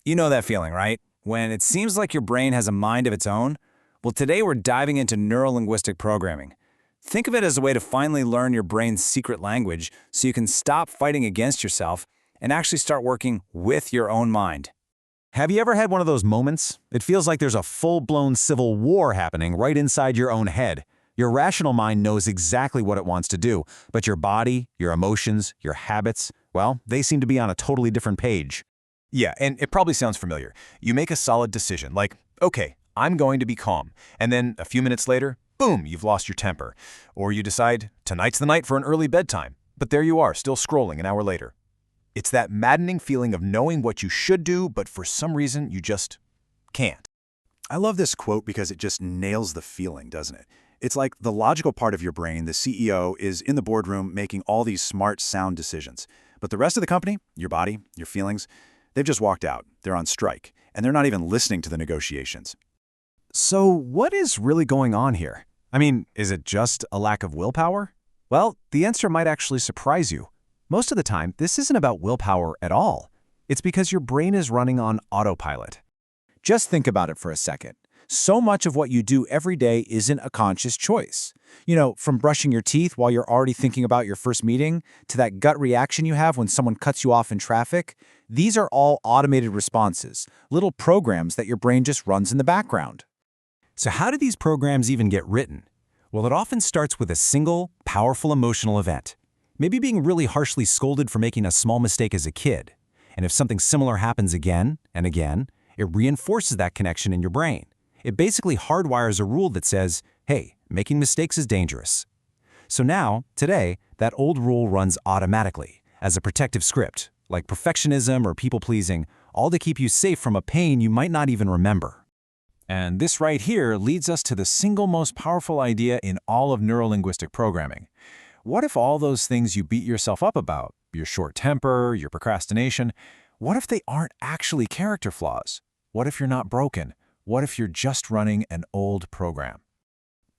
You know that feeling, right? When it seems like your brain has a mind of its own? Well, today we're diving into neuro-linguistic programming. Think of it as a way to finally learn your brain's secret language so you can stop fighting against yourself and actually start working with your own mind. Have you ever had one of those moments? It feels like there's a full-blown civil war happening right inside your own head. Your rational mind knows exactly what it wants to do, but your body, your emotions, your habits, well, they seem to be on a totally different page. Yeah, and it probably sounds familiar. You make a solid decision, like, okay, I'm going to be calm. And then a few minutes later, boom, you've lost your temper. Or you decide, tonight's the night for an early bedtime. But there you are, still scrolling an hour later. It's that maddening feeling of knowing what you should do, but for some reason you just can't. I love this quote because it just nails the feeling, doesn't it? It's like the logical part of your brain, the CEO, is in the boardroom making all these smart, sound decisions. But the rest of the company, your body, your feelings, they've just walked out. They're on strike, and they're not even listening to the negotiations. So what is really going on here? I mean, is it just a lack of willpower? Well, the answer might actually surprise you. Most of the time, this isn't about willpower at all. It's because your brain is running on autopilot. Just think about it for a second. So much of what you do every day isn't a conscious choice. You know, from brushing your teeth while you're already thinking about your first meeting, to that gut reaction you have when someone cuts you off in traffic, these are all automated responses, little programs that your brain just runs in the background. So how do these programs even get written? Well, it often starts with a single, powerful emotional event. Maybe being really harshly scolded for making a small mistake as a kid. And if something similar happens again and again, it reinforces that connection in your brain. It basically hardwires a rule that says, hey, making mistakes is dangerous. So now, today, that old rule runs automatically, as a protective script, like perfectionism or people-pleasing, all to keep you safe from a pain you might not even remember. And this right here leads us to the single most powerful idea in all of neurolinguistic programming. What if all those things you beat yourself up about, your short temper, your procrastination, what if they aren't actually character flaws? What if you're not broken? What if you're just running an old program?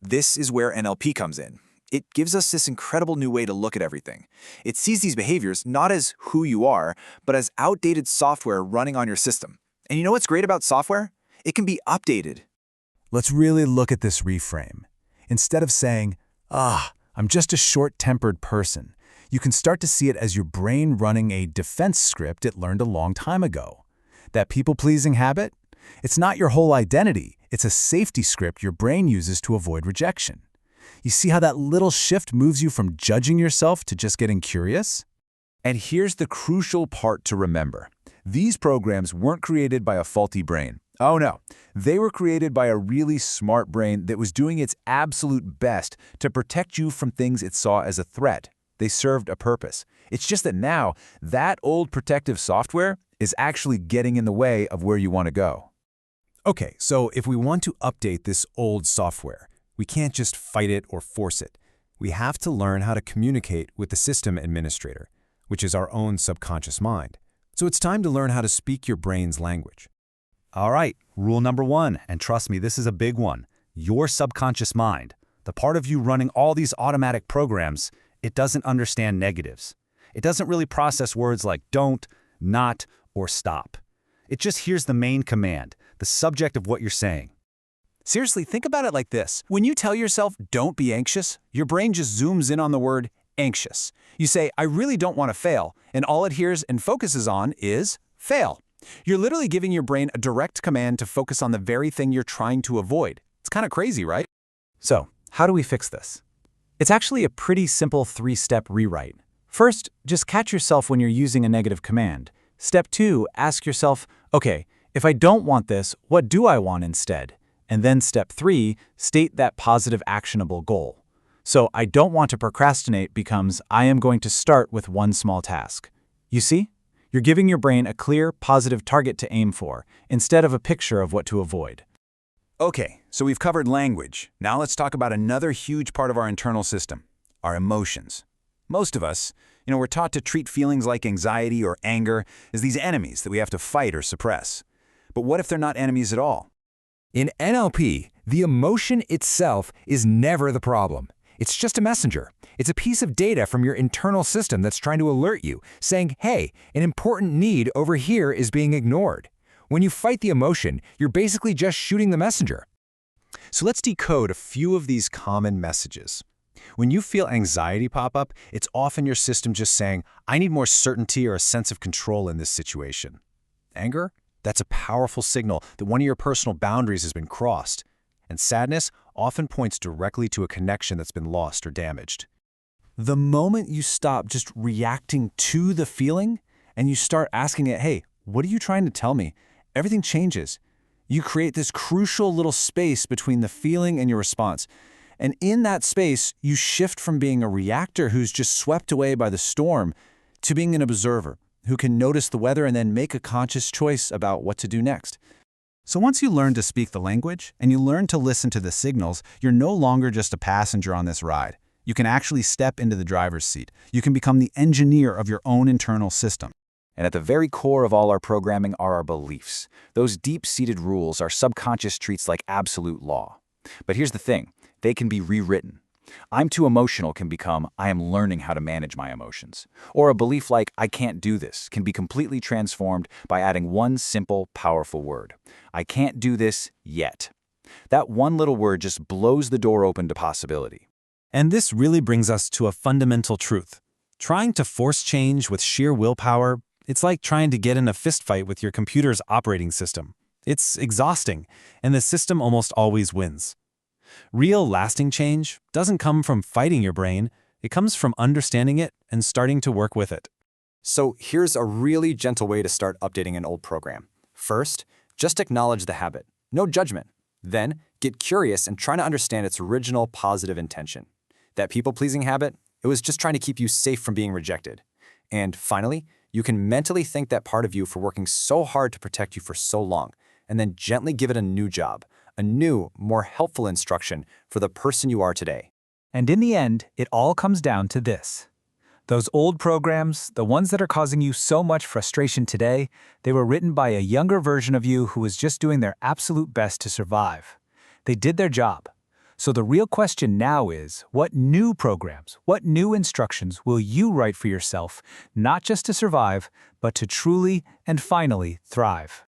This is where NLP comes in. It gives us this incredible new way to look at everything. It sees these behaviors not as who you are, but as outdated software running on your system. And you know what's great about software? It can be updated. Let's really look at this reframe. Instead of saying, I'm just a short-tempered person, you can start to see it as your brain running a defense script it learned a long time ago. That people-pleasing habit? It's not your whole identity. It's a safety script your brain uses to avoid rejection. You see how that little shift moves you from judging yourself to just getting curious? And here's the crucial part to remember. These programs weren't created by a faulty brain. Oh no, they were created by a really smart brain that was doing its absolute best to protect you from things it saw as a threat. They served a purpose. It's just that now, that old protective software is actually getting in the way of where you want to go. Okay, so if we want to update this old software, we can't just fight it or force it. We have to learn how to communicate with the system administrator, which is our own subconscious mind. So it's time to learn how to speak your brain's language. All right, rule number 1, and trust me, this is a big one. Your subconscious mind, the part of you running all these automatic programs, it doesn't understand negatives. It doesn't really process words like don't, not, or stop. It just hears the main command, the subject of what you're saying. Seriously, think about it like this. When you tell yourself, don't be anxious, your brain just zooms in on the word anxious. You say, I really don't want to fail, and all it hears and focuses on is fail. You're literally giving your brain a direct command to focus on the very thing you're trying to avoid. It's kind of crazy, right? So, how do we fix this? It's actually a pretty simple 3-step rewrite. First, just catch yourself when you're using a negative command. Step 2, ask yourself, okay, if I don't want this, what do I want instead? And then step 3, state that positive actionable goal. So I don't want to procrastinate becomes I am going to start with one small task. You see? You're giving your brain a clear, positive target to aim for, instead of a picture of what to avoid. Okay, so we've covered language. Now let's talk about another huge part of our internal system, our emotions. Most of us, we're taught to treat feelings like anxiety or anger as these enemies that we have to fight or suppress. But what if they're not enemies at all? In NLP, the emotion itself is never the problem. It's just a messenger. It's a piece of data from your internal system that's trying to alert you, saying, hey, an important need over here is being ignored. When you fight the emotion, you're basically just shooting the messenger. So let's decode a few of these common messages. When you feel anxiety pop up, it's often your system just saying, I need more certainty or a sense of control in this situation. Anger? That's a powerful signal that one of your personal boundaries has been crossed. And sadness often points directly to a connection that's been lost or damaged. The moment you stop just reacting to the feeling and you start asking it, hey, what are you trying to tell me? Everything changes. You create this crucial little space between the feeling and your response. And in that space, you shift from being a reactor who's just swept away by the storm to being an observer who can notice the weather and then make a conscious choice about what to do next. So once you learn to speak the language and you learn to listen to the signals, you're no longer just a passenger on this ride. You can actually step into the driver's seat. You can become the engineer of your own internal system. And at the very core of all our programming are our beliefs. Those deep-seated rules our subconscious treats like absolute law. But here's the thing. They can be rewritten. I'm too emotional can become I am learning how to manage my emotions. Or a belief like I can't do this can be completely transformed by adding one simple, powerful word. I can't do this yet. That one little word just blows the door open to possibility. And this really brings us to a fundamental truth. Trying to force change with sheer willpower, it's like trying to get in a fistfight with your computer's operating system. It's exhausting, and the system almost always wins. Real, lasting change doesn't come from fighting your brain. It comes from understanding it and starting to work with it. So here's a really gentle way to start updating an old program. First, just acknowledge the habit. No judgment. Then, get curious and try to understand its original positive intention. That people-pleasing habit, it was just trying to keep you safe from being rejected. And finally, you can mentally thank that part of you for working so hard to protect you for so long, and then gently give it a new job, a new, more helpful instruction for the person you are today. And in the end, it all comes down to this. Those old programs, the ones that are causing you so much frustration today, they were written by a younger version of you who was just doing their absolute best to survive. They did their job. So the real question now is, what new programs, what new instructions will you write for yourself, not just to survive, but to truly and finally thrive?